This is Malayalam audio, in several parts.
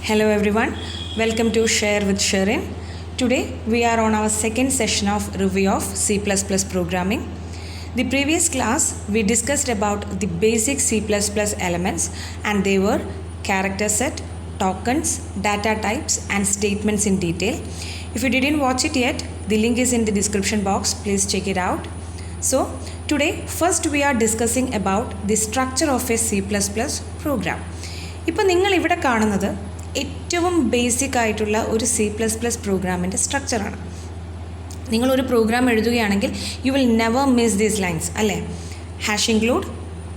Hello everyone, welcome to Share with Sherin. Today we are on our second session of review of C++ programming. The previous class we discussed about the basic C++ elements and they were character set, tokens, data types and statements in detail. If you didn't watch it yet, the link is in the description box, please check it out. So today first we are discussing about the structure of a C++ program. ഇപ്പോൾ നിങ്ങൾ ഇവിടെ കാണുന്നത് ഏറ്റവും ബേസിക് ആയിട്ടുള്ള ഒരു C++ പ്രോഗ്രാമിൻ്റെ സ്ട്രക്ചറാണ്. നിങ്ങളൊരു പ്രോഗ്രാം എഴുതുകയാണെങ്കിൽ you will never miss these lines അല്ലേ. ഹാഷ് ഇൻക്ലൂഡ്,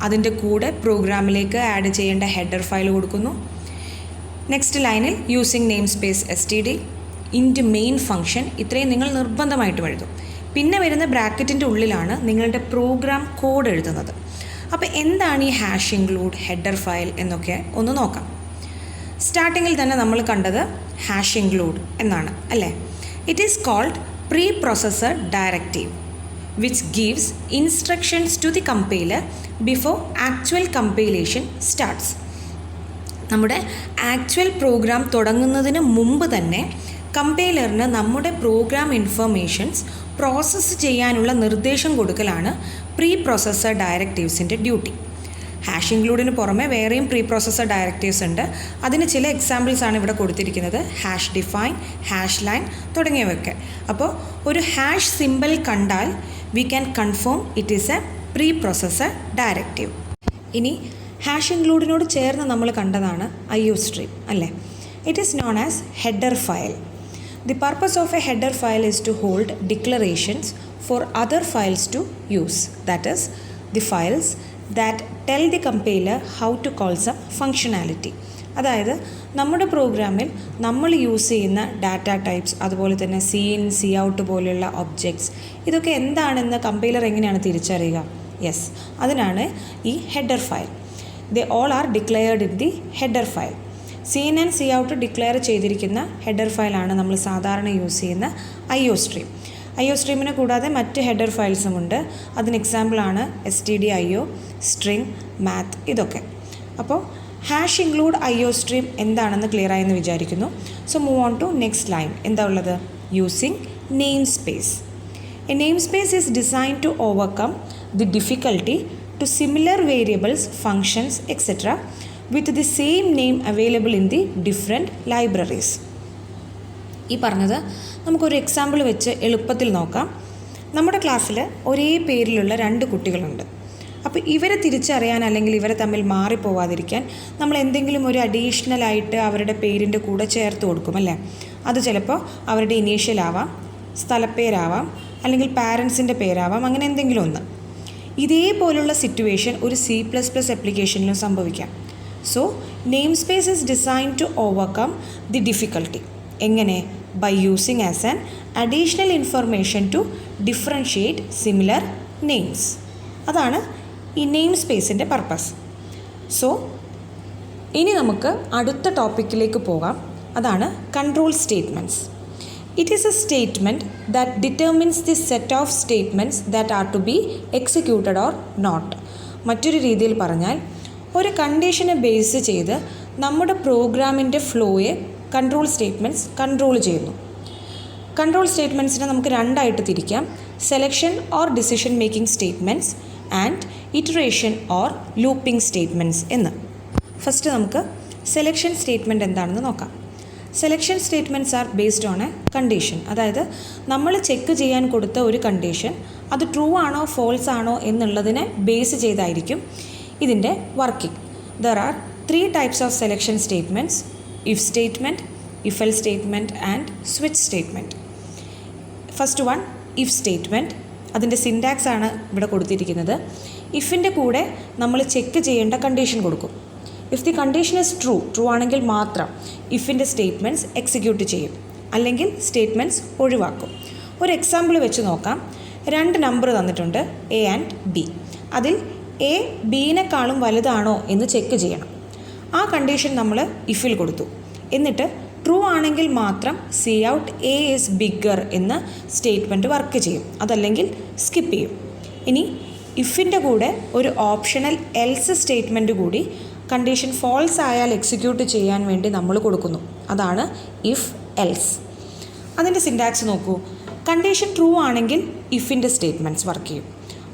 അതിൻ്റെ കൂടെ പ്രോഗ്രാമിലേക്ക് ആഡ് ചെയ്യേണ്ട ഹെഡർ ഫയൽ കൊടുക്കുന്നു. നെക്സ്റ്റ് ലൈനിൽ using name space std ഇൻറ്റ് main function, ഇത്രയും നിങ്ങൾ നിർബന്ധമായിട്ടും എഴുതും. പിന്നെ വരുന്ന ബ്രാക്കറ്റിൻ്റെ ഉള്ളിലാണ് നിങ്ങളുടെ പ്രോഗ്രാം കോഡ് എഴുതുന്നത്. അപ്പോൾ എന്താണ് ഈ ഹാഷ് ഇൻക്ലൂഡ്, ഹെഡർ ഫയൽ എന്നൊക്കെ ഒന്ന് നോക്കാം. സ്റ്റാർട്ടിങ്ങിൽ തന്നെ നമ്മൾ കണ്ടത് ഹാഷ് ഇൻക്ലൂഡ് എന്നാണ് അല്ലേ. It is called pre processor directive which gives instructions to the compiler before actual compilation starts. നമ്മുടെ ആക്ച്വൽ പ്രോഗ്രാം തുടങ്ങുന്നതിന് മുമ്പ് തന്നെ കമ്പൈലറിന് നമ്മുടെ പ്രോഗ്രാം ഇൻഫർമേഷൻസ് പ്രോസസ്സ് ചെയ്യാനുള്ള നിർദ്ദേശം കൊടുക്കലാണ് പ്രീ പ്രോസസ്സർ ഡയറക്റ്റീവ്സിൻ്റെ ഡ്യൂട്ടി. ഹാഷ് ഇൻക്ലൂഡിന് പുറമെ വേറെയും പ്രീ പ്രോസസ്സർ ഡയറക്റ്റീവ്സ് ഉണ്ട്. അതിന് ചില എക്സാമ്പിൾസ് ആണ് ഇവിടെ കൊടുത്തിരിക്കുന്നത്. ഹാഷ് ഡിഫൈൻ, ഹാഷ് ലൈൻ തുടങ്ങിയവയൊക്കെ. അപ്പോൾ ഒരു ഹാഷ് സിമ്പിൾ കണ്ടാൽ we can confirm it is A pre processor directive. ഇനി ഹാഷ് ഇൻക്ലൂഡിനോട് ചേർന്ന് നമ്മൾ കണ്ടതാണ് IOStream അല്ലേ. It is known as header file. The purpose of a header file is to hold declarations for other files to use. That is, the files that tell the compiler how to call some functionality. അതായത് നമ്മുടെ പ്രോഗ്രാമിൽ നമ്മൾ യൂസ് ചെയ്യുന്ന ഡാറ്റ ടൈപ്സ്, അതുപോലെ തന്നെ CIN, COUT പോലെയുള്ള ഒബ്ജക്ട്സ്, ഇതൊക്കെ എന്താണെന്ന് കമ്പൈലർ എങ്ങനെയാണ് തിരിച്ചറിയുക? യെസ്, അതിനാണ് ഈ header file. They all are declared in the header file. CIN and COUT declare ചെയ്തിരിക്കുന്ന ഹെഡർ ഫയലാണ് നമ്മൾ സാധാരണ യൂസ് ചെയ്യുന്ന IOStream. IOStreamനെ കൂടാതെ മറ്റ് ഹെഡർ ഫയൽസും ഉണ്ട്. അതിന് എക്സാമ്പിളാണ് stdio, string, math ഇതൊക്കെ. അപ്പോൾ ഹാഷ് ഇൻക്ലൂഡ് IOStream എന്താണെന്ന് ക്ലിയർ ആയെന്ന് വിചാരിക്കുന്നു. So move on to next line. എന്താ ഉള്ളത്? Using name space. A name space is design to overcome the difficulty to similar variables, functions etcetera with the same name available in the different libraries. ഈ പറഞ്ഞത് നമുക്കൊരു എക്സാമ്പിൾ വെച്ച് എളുപ്പത്തിൽ നോക്കാം. നമ്മുടെ ക്ലാസ്സിൽ ഒരേ പേരിലുള്ള 2 കുട്ടികളുണ്ട്. അപ്പോൾ ഇവരെ തിരിച്ചറിയാൻ അല്ലെങ്കിൽ ഇവരെ തമ്മിൽ മാറിപ്പോവാതിരിക്കാൻ നമ്മൾ എന്തെങ്കിലും ഒരു അഡീഷണൽ ആയിട്ട് അവരുടെ പേരിൻ്റെ കൂടെ ചേർത്ത് കൊടുക്കും അല്ലേ. അത് ചിലപ്പോൾ അവരുടെ ഇനീഷ്യൽ ആവാം, സ്ഥലപ്പേരാവാം, അല്ലെങ്കിൽ പാരൻസിൻ്റെ പേരാവാം, അങ്ങനെ എന്തെങ്കിലും ഒന്ന്. ഇതേപോലുള്ള സിറ്റുവേഷൻ ഒരു C++ ആപ്ലിക്കേഷനിലും സംഭവിക്കാം. So, namespace is designed to overcome the difficulty. എങ്ങനെ? By using as an additional information to differentiate similar names. അതാണ് ഈ നെയിം സ്പേസിൻ്റെ പർപ്പസ്. സോ ഇനി നമുക്ക് അടുത്ത ടോപ്പിക്കിലേക്ക് പോകാം. അതാണ് control statements. It is a statement that determines the set of statements that are to be executed or not. മറ്റൊരു രീതിയിൽ പറഞ്ഞാൽ ഒരു കണ്ടീഷനെ ബേസ് ചെയ്ത് നമ്മുടെ പ്രോഗ്രാമിൻ്റെ ഫ്ലോയെ കൺട്രോൾ സ്റ്റേറ്റ്മെൻറ്റ്സ് കൺട്രോൾ ചെയ്യുന്നു. കൺട്രോൾ സ്റ്റേറ്റ്മെൻറ്റ്സിനെ നമുക്ക് 2 ആയിട്ട് തിരിക്കാം: selection or decision making statements and iteration or looping statements എന്ന്. ഫസ്റ്റ് നമുക്ക് സെലക്ഷൻ സ്റ്റേറ്റ്മെൻറ്റ് എന്താണെന്ന് നോക്കാം. Selection statements are based on a condition. അതായത് നമ്മൾ ചെക്ക് ചെയ്യാൻ കൊടുത്ത ഒരു കണ്ടീഷൻ അത് ട്രൂ ആണോ ഫോൾസ് ആണോ എന്നുള്ളതിനെ ബേസ് ചെയ്തായിരിക്കും ഇതിൻ്റെ working. There are 3 types of selection statements: if statement, if L statement and switch statement. First one, if statement. അതിൻ്റെ സിൻറ്റാക്സ് ആണ് ഇവിടെ കൊടുത്തിരിക്കുന്നത്. ഇഫിൻ്റെ കൂടെ നമ്മൾ ചെക്ക് ചെയ്യേണ്ട കണ്ടീഷൻ കൊടുക്കും. If the condition is true ആണെങ്കിൽ മാത്രം ഇഫിൻ്റെ സ്റ്റേറ്റ്മെൻറ്റ്സ് എക്സിക്യൂട്ട് ചെയ്യും, അല്ലെങ്കിൽ സ്റ്റേറ്റ്മെൻറ്റ്സ് ഒഴിവാക്കും. ഒരു എക്സാമ്പിൾ വെച്ച് നോക്കാം. 2 നമ്പർ തന്നിട്ടുണ്ട്, A ആൻഡ് B. അതിൽ A ബീനേക്കാളും വലുതാണോ എന്ന് ചെക്ക് ചെയ്യണം. ആ കണ്ടീഷൻ നമ്മൾ ഇഫിൽ കൊടുത്തു. എന്നിട്ട് ട്രൂ ആണെങ്കിൽ മാത്രം COUT A ഈസ് ബിഗ്ഗർ എന്ന സ്റ്റേറ്റ്മെൻറ്റ് വർക്ക് ചെയ്യും, അതല്ലെങ്കിൽ സ്കിപ്പ് ചെയ്യും. ഇനി ഇഫിൻ്റെ കൂടെ ഒരു ഓപ്ഷണൽ എൽസ് സ്റ്റേറ്റ്മെൻറ്റ് കൂടി കണ്ടീഷൻ ഫാൾസ് ആയാൽ എക്സിക്യൂട്ട് ചെയ്യാൻ വേണ്ടി നമ്മൾ കൊടുക്കുന്നു. അതാണ് ഇഫ് എൽസ്. അതിൻ്റെ സിൻറ്റാക്സ് നോക്കൂ. കണ്ടീഷൻ ട്രൂ ആണെങ്കിൽ ഇഫിൻ്റെ സ്റ്റേറ്റ്മെൻറ്റ്സ് വർക്ക് ചെയ്യും,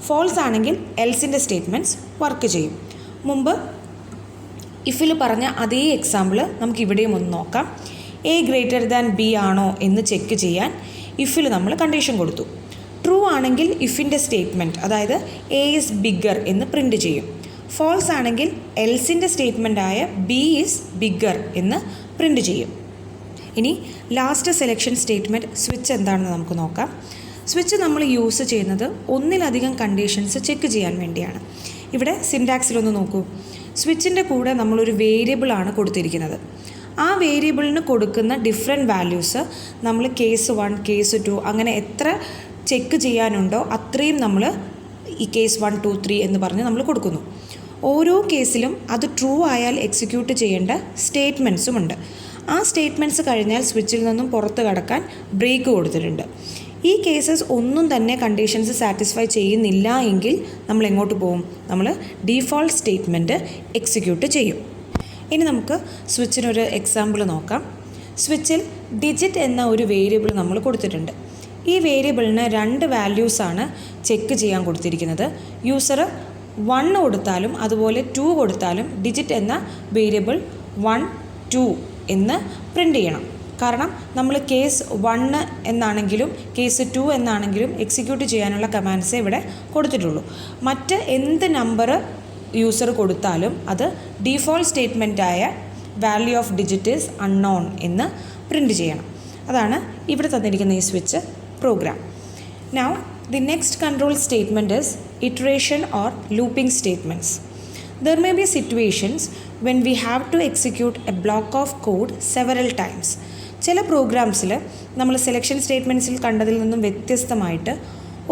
ഫോൾസ് ആണെങ്കിൽ എൽസിൻ്റെ സ്റ്റേറ്റ്മെൻറ്റ്സ് വർക്ക് ചെയ്യും. മുമ്പ് ഇഫിൽ പറഞ്ഞ അതേ എക്സാമ്പിൾ നമുക്ക് ഇവിടെയും ഒന്ന് നോക്കാം. എ ഗ്രേറ്റർ ദാൻ ബി ആണോ എന്ന് ചെക്ക് ചെയ്യാൻ ഇഫിൽ നമ്മൾ കണ്ടീഷൻ കൊടുത്തു. ട്രൂ ആണെങ്കിൽ ഇഫിൻ്റെ സ്റ്റേറ്റ്മെൻറ്റ്, അതായത് എ ഈസ് ബിഗ്ഗർ എന്ന് പ്രിൻറ്റ് ചെയ്യും. ഫോൾസ് ആണെങ്കിൽ എൽസിൻ്റെ സ്റ്റേറ്റ്മെൻറ്റായ ബി ഈസ് ബിഗ്ഗർ എന്ന് പ്രിൻറ്റ് ചെയ്യും. ഇനി ലാസ്റ്റ് സെലക്ഷൻ സ്റ്റേറ്റ്മെൻറ്റ് സ്വിച്ച് എന്താണെന്ന് നമുക്ക് നോക്കാം. സ്വിച്ച് നമ്മൾ യൂസ് ചെയ്യുന്നത് ഒന്നിലധികം കണ്ടീഷൻസ് ചെക്ക് ചെയ്യാൻ വേണ്ടിയാണ്. ഇവിടെ സിൻറ്റാക്സിലൊന്ന് നോക്കൂ. സ്വിച്ചിൻ്റെ കൂടെ നമ്മളൊരു വേരിയബിളാണ് കൊടുത്തിരിക്കുന്നത്. ആ വേരിയബിളിന് കൊടുക്കുന്ന ഡിഫറെൻറ്റ് വാല്യൂസ് നമ്മൾ കേസ് 1, കേസ് 2 അങ്ങനെ എത്ര ചെക്ക് ചെയ്യാനുണ്ടോ അത്രയും നമ്മൾ ഈ കേസ് 1, 2, 3 എന്ന് പറഞ്ഞ് നമ്മൾ കൊടുക്കുന്നു. ഓരോ കേസിലും അത് ട്രൂ ആയാൽ എക്സിക്യൂട്ട് ചെയ്യേണ്ട സ്റ്റേറ്റ്മെൻറ്റ്സുമുണ്ട്. ആ സ്റ്റേറ്റ്മെൻറ്റ്സ് കഴിഞ്ഞാൽ സ്വിച്ചിൽ നിന്നും പുറത്ത് കടക്കാൻ ബ്രേക്ക് കൊടുത്തിട്ടുണ്ട്. ഈ കേസസ് ഒന്നും തന്നെ കണ്ടീഷൻസ് സാറ്റിസ്ഫൈ ചെയ്യുന്നില്ല എങ്കിൽ നമ്മൾ എങ്ങോട്ട് പോകും? നമ്മൾ ഡീഫോൾട്ട് സ്റ്റേറ്റ്മെൻറ്റ് എക്സിക്യൂട്ട് ചെയ്യും. ഇനി നമുക്ക് സ്വിച്ചിനൊരു എക്സാമ്പിൾ നോക്കാം. സ്വിച്ചിൽ ഡിജിറ്റ് എന്ന ഒരു വേരിയബിൾ നമ്മൾ കൊടുത്തിട്ടുണ്ട്. ഈ വേരിയബിളിന് 2 വാല്യൂസാണ് ചെക്ക് ചെയ്യാൻ കൊടുത്തിരിക്കുന്നത്. യൂസർ 1 കൊടുത്താലും അതുപോലെ 2 കൊടുത്താലും ഡിജിറ്റ് എന്ന വേരിയബിൾ 1, 2 എന്ന് പ്രിൻ്റ് ചെയ്യണം. കാരണം നമ്മൾ കേസ് 1 എന്നാണെങ്കിലും കേസ് 2 എന്നാണെങ്കിലും എക്സിക്യൂട്ട് ചെയ്യാനുള്ള കമാൻഡ്സേ ഇവിടെ കൊടുത്തിട്ടുള്ളൂ. മറ്റ് എന്ത് നമ്പർ യൂസർ കൊടുത്താലും അത് ഡീഫോൾട്ട് സ്റ്റേറ്റ്മെൻറ്റായ value of digit is unknown എന്ന് പ്രിൻ്റ് ചെയ്യണം. അതാണ് ഇവിടെ തന്നിരിക്കുന്ന ഈ switch program. Now the next control statement is iteration or looping statements. There may be situations when we have to execute a block of code several times. ചില പ്രോഗ്രാംസിൽ നമ്മൾ സെലക്ഷൻ സ്റ്റേറ്റ്മെൻറ്റ്സിൽ കണ്ടതിൽ നിന്നും വ്യത്യസ്തമായിട്ട്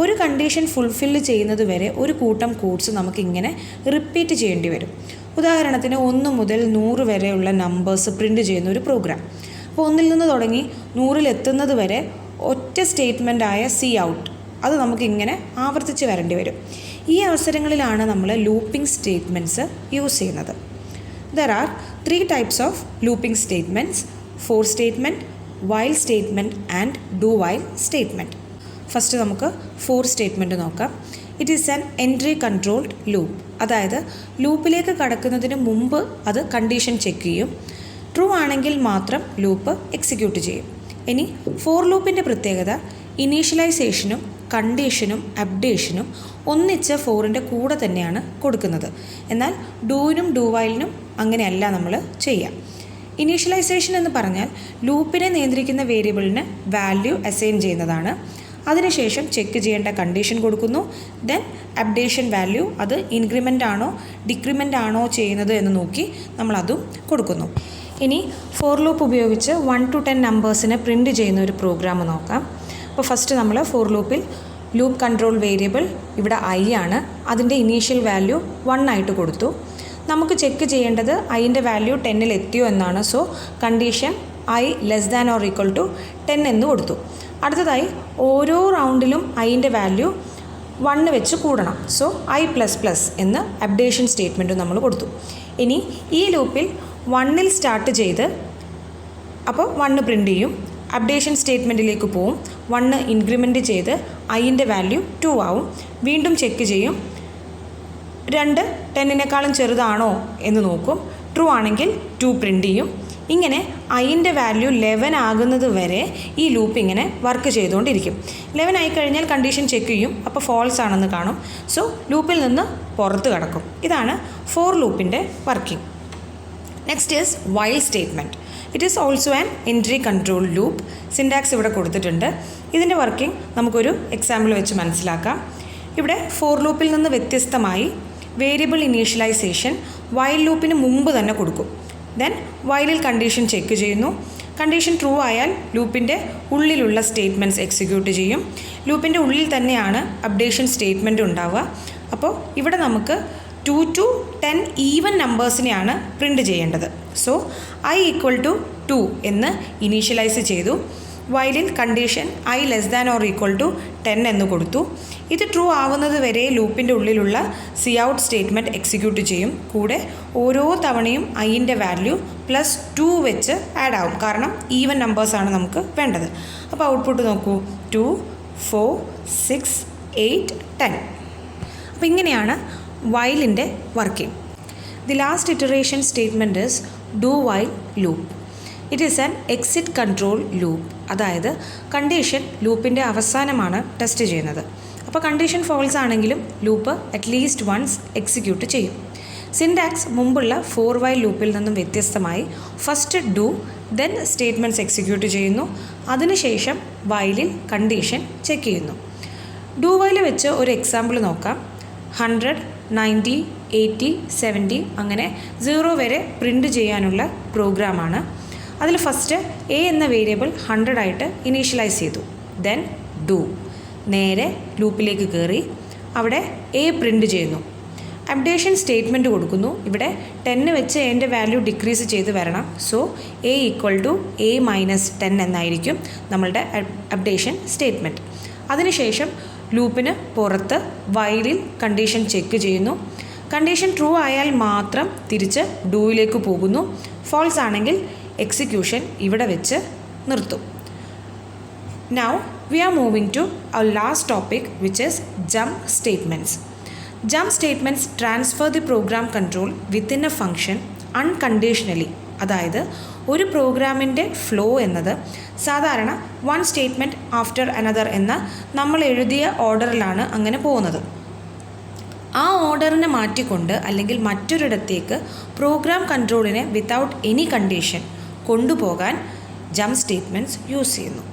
ഒരു കണ്ടീഷൻ ഫുൾഫില്ല് ചെയ്യുന്നത് വരെ ഒരു കൂട്ടം കോഡ്സ് നമുക്കിങ്ങനെ റിപ്പീറ്റ് ചെയ്യേണ്ടി വരും. ഉദാഹരണത്തിന് 1 മുതൽ 100 വരെയുള്ള നമ്പേഴ്സ് പ്രിൻ്റ് ചെയ്യുന്ന ഒരു പ്രോഗ്രാം. അപ്പോൾ 1 നിന്ന് തുടങ്ങി 100 എത്തുന്നത് വരെ ഒറ്റ സ്റ്റേറ്റ്മെൻറ്റായ സി ഔട്ട് അത് നമുക്കിങ്ങനെ ആവർത്തിച്ച് വരേണ്ടി വരും. ഈ അവസരങ്ങളിലാണ് നമ്മൾ ലൂപ്പിംഗ് സ്റ്റേറ്റ്മെൻറ്റ്സ് യൂസ് ചെയ്യുന്നത്. There are 3 types of looping statements: for statement, while statement and do while statement. First നമുക്ക് ഫോർ സ്റ്റേറ്റ്മെൻറ്റ് നോക്കാം. It is an entry controlled loop. അതായത് ലൂപ്പിലേക്ക് കടക്കുന്നതിന് മുമ്പ് അത് കണ്ടീഷൻ ചെക്ക് ചെയ്യും. ട്രൂ ആണെങ്കിൽ മാത്രം ലൂപ്പ് എക്സിക്യൂട്ട് ചെയ്യും. ഇനി ഫോർ ലൂപ്പിൻ്റെ പ്രത്യേകത ഇനീഷ്യലൈസേഷനും കണ്ടീഷനും അപ്ഡേഷനും ഒന്നിച്ച് ഫോറിൻ്റെ കൂടെ തന്നെയാണ് കൊടുക്കുന്നത്. എന്നാൽ ഡൂവിനും ഡു വൈലിനും അങ്ങനെയല്ല നമ്മൾ ചെയ്യാം. ഇനീഷ്യലൈസേഷൻ എന്ന് പറഞ്ഞാൽ ലൂപ്പിനെ നിയന്ത്രിക്കുന്ന വേരിയബിളിന് വാല്യൂ അസൈൻ ചെയ്യുന്നതാണ്. അതിനുശേഷം ചെക്ക് ചെയ്യേണ്ട കണ്ടീഷൻ കൊടുക്കുന്നു. ദെൻ അപ്ഡേഷൻ വാല്യൂ അത് ഇൻക്രിമെൻ്റ് ആണോ ഡിക്രിമെൻ്റ് ആണോ ചെയ്യുന്നത് എന്ന് നോക്കി നമ്മളതും കൊടുക്കുന്നു. ഇനി ഫോർ ലൂപ്പ് ഉപയോഗിച്ച് 1 to 10 നമ്പേഴ്സിനെ പ്രിൻ്റ് ചെയ്യുന്ന ഒരു പ്രോഗ്രാം നോക്കാം. അപ്പോൾ ഫസ്റ്റ് നമ്മൾ ഫോർ ലൂപ്പിൽ ലൂപ്പ് കൺട്രോൾ വേരിയബിൾ ഇവിടെ ഐ ആണ്. അതിൻ്റെ ഇനീഷ്യൽ വാല്യൂ 1 ആയിട്ട് കൊടുത്തു. നമുക്ക് ചെക്ക് ചെയ്യേണ്ടത് ഐൻ്റെ വാല്യൂ 10 എത്തിയോ എന്നാണ്. So condition I less than or equal to 10 എന്ന് കൊടുത്തു. അടുത്തതായി ഓരോ റൗണ്ടിലും ഐൻ്റെ വാല്യൂ 1 വെച്ച് കൂടണം. സോ I++ എന്ന് അപ്ഡേഷൻ സ്റ്റേറ്റ്മെൻറ്റും നമ്മൾ കൊടുത്തു. ഇനി ഈ ലൂപ്പിൽ 1 സ്റ്റാർട്ട് ചെയ്ത് അപ്പോൾ 1 പ്രിൻ്റ് ചെയ്യും. അപ്ഡേഷൻ സ്റ്റേറ്റ്മെൻറ്റിലേക്ക് പോവും. 1 ഇൻക്രിമെൻറ്റ് ചെയ്ത് ഐൻ്റെ വാല്യൂ 2 ആവും. വീണ്ടും ചെക്ക് ചെയ്യും. 2 10നേക്കാളും ചെറുതാണോ എന്ന് നോക്കും. ട്രൂ ആണെങ്കിൽ 2 പ്രിൻ്റ് ചെയ്യും. ഇങ്ങനെ ഐൻ്റെ വാല്യൂ 11 ആകുന്നത് വരെ ഈ ലൂപ്പ് ഇങ്ങനെ വർക്ക് ചെയ്തുകൊണ്ടിരിക്കും. 11 ആയിക്കഴിഞ്ഞാൽ കണ്ടീഷൻ ചെക്ക് ചെയ്യും. അപ്പോൾ ഫോൾസ് ആണെന്ന് കാണും. സോ ലൂപ്പിൽ നിന്ന് പുറത്ത് കടക്കും. ഇതാണ് ഫോർ ലൂപ്പിൻ്റെ working. Next is while statement. It is also an entry control loop. Syntax ഇവിടെ കൊടുത്തിട്ടുണ്ട്. ഇതിൻ്റെ വർക്കിംഗ് നമുക്കൊരു എക്സാമ്പിൾ വെച്ച് മനസ്സിലാക്കാം. ഇവിടെ ഫോർ ലൂപ്പിൽ നിന്ന് വ്യത്യസ്തമായി വേരിയബിൾ ഇനീഷ്യലൈസേഷൻ വൈൽ ലൂപ്പിന് മുമ്പ് തന്നെ കൊടുക്കും. ദെൻ വൈലിൽ കണ്ടീഷൻ ചെക്ക് ചെയ്യുന്നു. കണ്ടീഷൻ ട്രൂ ആയാൽ ലൂപ്പിൻ്റെ ഉള്ളിലുള്ള സ്റ്റേറ്റ്മെൻറ്റ്സ് എക്സിക്യൂട്ട് ചെയ്യും. ലൂപ്പിൻ്റെ ഉള്ളിൽ തന്നെയാണ് അപ്ഡേഷൻ സ്റ്റേറ്റ്മെൻറ്റ് ഉണ്ടാവുക. അപ്പോൾ ഇവിടെ നമുക്ക് 2 to 10 ഈവൻ നമ്പേഴ്സിനെയാണ് പ്രിൻ്റ് ചെയ്യേണ്ടത്. സോ I = 2 എന്ന് ഇനീഷ്യലൈസ് ചെയ്തു. വൈലിൽ condition I less than or equal to 10 എന്ന് കൊടുത്തു. ഇത് ട്രൂ ആവുന്നത് വരെ ലൂപ്പിൻ്റെ ഉള്ളിലുള്ള സി ഔട്ട് സ്റ്റേറ്റ്മെൻറ്റ് എക്സിക്യൂട്ട് ചെയ്യും. കൂടെ ഓരോ തവണയും ഐൻ്റെ വാല്യൂ +2 വെച്ച് ആഡ് ആവും. കാരണം ഈവൻ നമ്പേഴ്സാണ് നമുക്ക് വേണ്ടത്. അപ്പോൾ ഔട്ട്പുട്ട് നോക്കൂ, 2, 4, 6, 8, 10. അപ്പോൾ ഇങ്ങനെയാണ് വൈലിൻ്റെ working. The last iteration statement is do while loop. It is an exit control loop. അതായത് കണ്ടീഷൻ ലൂപ്പിൻ്റെ അവസാനമാണ് ടെസ്റ്റ് ചെയ്യുന്നത്. അപ്പോൾ കണ്ടീഷൻ ഫോൾസ് ആണെങ്കിലും ലൂപ്പ് അറ്റ്ലീസ്റ്റ് വൺസ് എക്സിക്യൂട്ട് ചെയ്യും. സിൻടാക്സ് മുമ്പുള്ള ഫോർ വൈൽ ലൂപ്പിൽ നിന്നും വ്യത്യസ്തമായി first do then statements execute ചെയ്യുന്നു. അതിനുശേഷം വൈലിൽ കണ്ടീഷൻ ചെക്ക് ചെയ്യുന്നു. ഡു വൈൽ വെച്ച് ഒരു എക്സാമ്പിൾ നോക്കാം. 100, 90, 80, 70 അങ്ങനെ 0 വരെ പ്രിൻ്റ് ചെയ്യാനുള്ള പ്രോഗ്രാമാണ്. അതിൽ ഫസ്റ്റ് എ എന്ന വേരിയബിൾ 100 ആയിട്ട് ഇനീഷ്യലൈസ് ചെയ്തു. ദെൻ ഡു നേരെ ലൂപ്പിലേക്ക് കയറി അവിടെ എ പ്രിൻ്റ് ചെയ്യുന്നു. അപ്ഡേഷൻ സ്റ്റേറ്റ്മെൻറ്റ് കൊടുക്കുന്നു. ഇവിടെ 10 വെച്ച് എൻ്റെ വാല്യൂ ഡിക്രീസ് ചെയ്ത് വരണം. So a equal to a minus 10 എന്നായിരിക്കും നമ്മളുടെ അപ്ഡേഷൻ സ്റ്റേറ്റ്മെൻറ്റ്. അതിനുശേഷം ലൂപ്പിന് പുറത്ത് വൈലിൽ കണ്ടീഷൻ ചെക്ക് ചെയ്യുന്നു. കണ്ടീഷൻ ട്രൂ ആയാൽ മാത്രം തിരിച്ച് ഡൂയിലേക്ക് പോകുന്നു. ഫോൾസ് ആണെങ്കിൽ എക്സിക്യൂഷൻ ഇവിടെ വെച്ച് നിർത്തും. Now we are moving to our last topic, which is jump statements. Jump statements transfer the program control within a function unconditionally. അതായത് ഒരു പ്രോഗ്രാമിൻ്റെ ഫ്ലോ എന്നത് സാധാരണ വൺ സ്റ്റേറ്റ്മെൻറ്റ് ആഫ്റ്റർ അനദർ എന്ന നമ്മൾ എഴുതിയ ഓർഡറിലാണ് അങ്ങനെ പോകുന്നത്. ആ ഓർഡറിനെ മാറ്റിക്കൊണ്ട് അല്ലെങ്കിൽ മറ്റൊരിടത്തേക്ക് പ്രോഗ്രാം കൺട്രോളിനെ വിത്തൗട്ട് എനി കണ്ടീഷൻ കൊണ്ടുപോകാൻ ജംപ് സ്റ്റേറ്റ്മെൻറ്റ്സ് യൂസ് ചെയ്യുന്നു.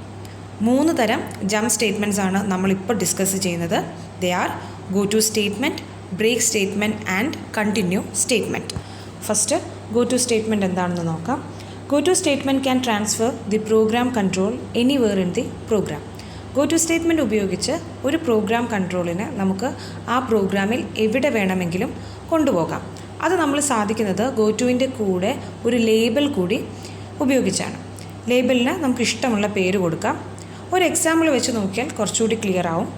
3 തരം ജംപ് സ്റ്റേറ്റ്മെൻറ്റ്സ് ആണ് നമ്മളിപ്പോൾ ഡിസ്കസ് ചെയ്യുന്നത്. They are go to statement, break statement and continue statement. First go to statement എന്താണെന്ന് നോക്കാം. Go to statement can transfer the program control anywhere in the program. Go to statement ഉപയോഗിച്ച് ഒരു പ്രോഗ്രാം കൺട്രോളിനെ നമുക്ക് ആ പ്രോഗ്രാമിൽ എവിടെ വേണമെങ്കിലും കൊണ്ടുപോകാം. അത് നമ്മൾ സാധിക്കുന്നത് ഗോ ടുവിൻ്റെ കൂടെ ഒരു ലേബൽ കൂടി ഉപയോഗിച്ചാണ്. ലേബലിന് നമുക്ക് ഇഷ്ടമുള്ള പേര് കൊടുക്കാം. ഒരു എക്സാമ്പിൾ വെച്ച് നോക്കിയാൽ കുറച്ചുകൂടി ക്ലിയർ ആവും.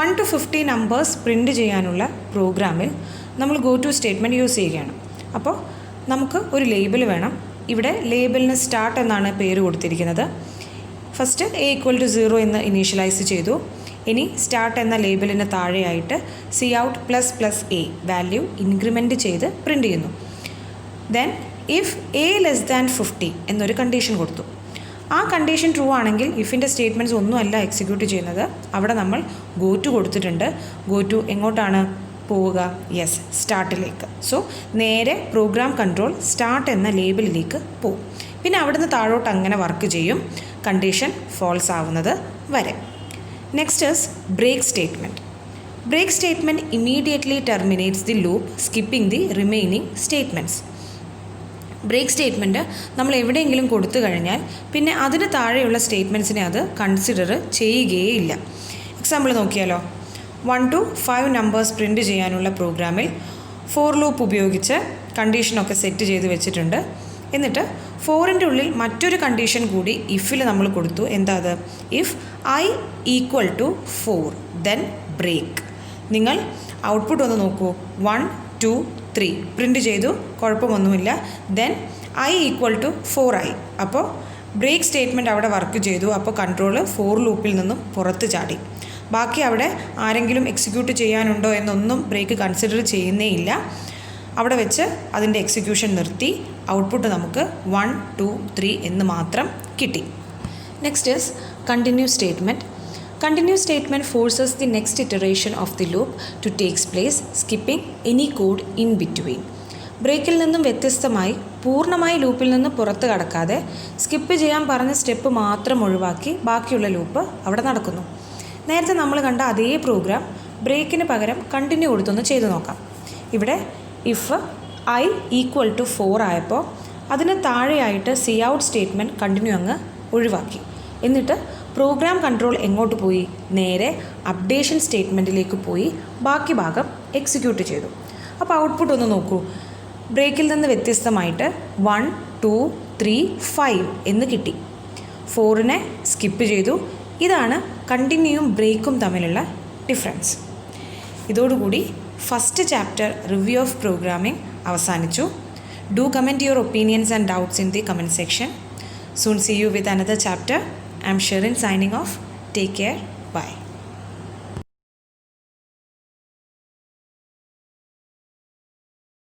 1 to 50 നമ്പേഴ്സ് പ്രിൻ്റ് ചെയ്യാനുള്ള പ്രോഗ്രാമിൽ നമ്മൾ ഗോ ടു സ്റ്റേറ്റ്മെൻറ്റ് യൂസ് ചെയ്യുകയാണ്. അപ്പോൾ നമുക്ക് ഒരു ലേബൽ വേണം. ഇവിടെ ലേബലിന് സ്റ്റാർട്ട് എന്നാണ് പേര് കൊടുത്തിരിക്കുന്നത്. ഫസ്റ്റ് എ ഈക്വൽ ടു 0 എന്ന് ഇനീഷ്യലൈസ് ചെയ്തു. ഇനി സ്റ്റാർട്ട് എന്ന ലേബലിന് താഴെയായിട്ട് C out ++a value increment ചെയ്ത് പ്രിൻ്റ് ചെയ്യുന്നു. Then if A less than 50 എന്നൊരു കണ്ടീഷൻ കൊടുത്തു. ആ കണ്ടീഷൻ ട്രൂ ആണെങ്കിൽ ഇഫിൻ്റെ സ്റ്റേറ്റ്മെൻറ്റ്സ് ഒന്നുമല്ല എക്സിക്യൂട്ട് ചെയ്യുന്നത്. അവിടെ നമ്മൾ ഗോ ടു കൊടുത്തിട്ടുണ്ട്. ഗോ ടു എങ്ങോട്ടാണ് പോവുക? യെസ്, സ്റ്റാർട്ടിലേക്ക്. സോ നേരെ പ്രോഗ്രാം കൺട്രോൾ സ്റ്റാർട്ട് എന്ന ലേബലിലേക്ക് പോകും. പിന്നെ അവിടുന്ന് താഴോട്ട് അങ്ങനെ വർക്ക് ചെയ്യും കണ്ടീഷൻ ഫോൾസ് ആവുന്നത് വരെ. Next is break statement. Break statement immediately terminates the loop skipping the remaining statements. Break statement നമ്മൾ എവിടെയെങ്കിലും കൊടുത്തു കഴിഞ്ഞാൽ പിന്നെ അതിന് താഴെയുള്ള സ്റ്റേറ്റ്മെൻറ്റ്സിനെ അത് കൺസിഡർ ചെയ്യുകയില്ല. എക്സാമ്പിൾ നോക്കിയാലോ. 1 to 5 നമ്പേഴ്സ് പ്രിൻ്റ് ചെയ്യാനുള്ള പ്രോഗ്രാമിൽ ഫോർ ലൂപ്പ് ഉപയോഗിച്ച് കണ്ടീഷനൊക്കെ സെറ്റ് ചെയ്ത് വെച്ചിട്ടുണ്ട്. എന്നിട്ട് 4ൻ്റെ ഉള്ളിൽ മറ്റൊരു കണ്ടീഷൻ കൂടി ഇഫിൽ നമ്മൾ കൊടുത്തു. എന്താ അത്? If i equal to 4 then break. നിങ്ങൾ ഔട്ട്പുട്ട് ഒന്ന് നോക്കൂ. 1, 2, 3 പ്രിൻ്റ് ചെയ്തു, കുഴപ്പമൊന്നുമില്ല. Then i equal to 4i. അപ്പോൾ ബ്രേക്ക് സ്റ്റേറ്റ്മെൻറ്റ് അവിടെ വർക്ക് ചെയ്തു. അപ്പോൾ കൺട്രോൾ ഫോർ ലൂപ്പിൽ നിന്നും പുറത്ത് ചാടി. ബാക്കി അവിടെ ആരെങ്കിലും എക്സിക്യൂട്ട് ചെയ്യാനുണ്ടോ എന്നൊന്നും ബ്രേക്ക് കൺസിഡർ ചെയ്യുന്നേ ഇല്ല. അവിടെ വെച്ച് അതിൻ്റെ എക്സിക്യൂഷൻ നിർത്തി. ഔട്ട്പുട്ട് നമുക്ക് 1, 2, 3 എന്ന് മാത്രം കിട്ടി. Next is continue statement. Continue statement forces the next iteration of the loop to takes place skipping any code in between. ബ്രേക്കിൽ നിന്നും വ്യത്യസ്തമായി പൂർണ്ണമായി ലൂപ്പിൽ നിന്ന് പുറത്ത് കടക്കാതെ സ്കിപ്പ് ചെയ്യാൻ പറഞ്ഞ സ്റ്റെപ്പ് മാത്രം ഒഴിവാക്കി ബാക്കിയുള്ള ലൂപ്പ് അവിടെ നടക്കുന്നു. നേരത്തെ നമ്മൾ കണ്ട അതേ പ്രോഗ്രാം ബ്രേക്കിന് പകരം കണ്ടിന്യൂ കൊടുത്തൊന്ന് ചെയ്ത് നോക്കാം. ഇവിടെ ഇഫ് ഐ ഈക്വൽ ടു 4 ആയപ്പോൾ അതിന് താഴെയായിട്ട് സി ഔട്ട് സ്റ്റേറ്റ്മെൻറ്റ് കണ്ടിന്യൂ അങ്ങ് ഒഴിവാക്കി. എന്നിട്ട് പ്രോഗ്രാം കൺട്രോൾ എങ്ങോട്ട് പോയി? നേരെ അപ്ഡേഷൻ സ്റ്റേറ്റ്മെൻറ്റിലേക്ക് പോയി ബാക്കി ഭാഗം എക്സിക്യൂട്ട് ചെയ്തു. അപ്പോൾ ഔട്ട്പുട്ട് ഒന്ന് നോക്കൂ. ബ്രേക്കിൽ നിന്ന് വ്യത്യസ്തമായിട്ട് 1, 2, 3, 5 എന്ന് കിട്ടി. ഫോറിനെ സ്കിപ്പ് ചെയ്തു. ഇതാണ് കണ്ടിന്യൂയും ബ്രേക്കും തമ്മിലുള്ള ഡിഫറൻസ്. ഇതോടുകൂടി first chapter review of programming അവസാനിച്ചു. Do comment your opinions and doubts in the comment section. Soon see you with another chapter. I'm Sharon signing off. Take care. Bye.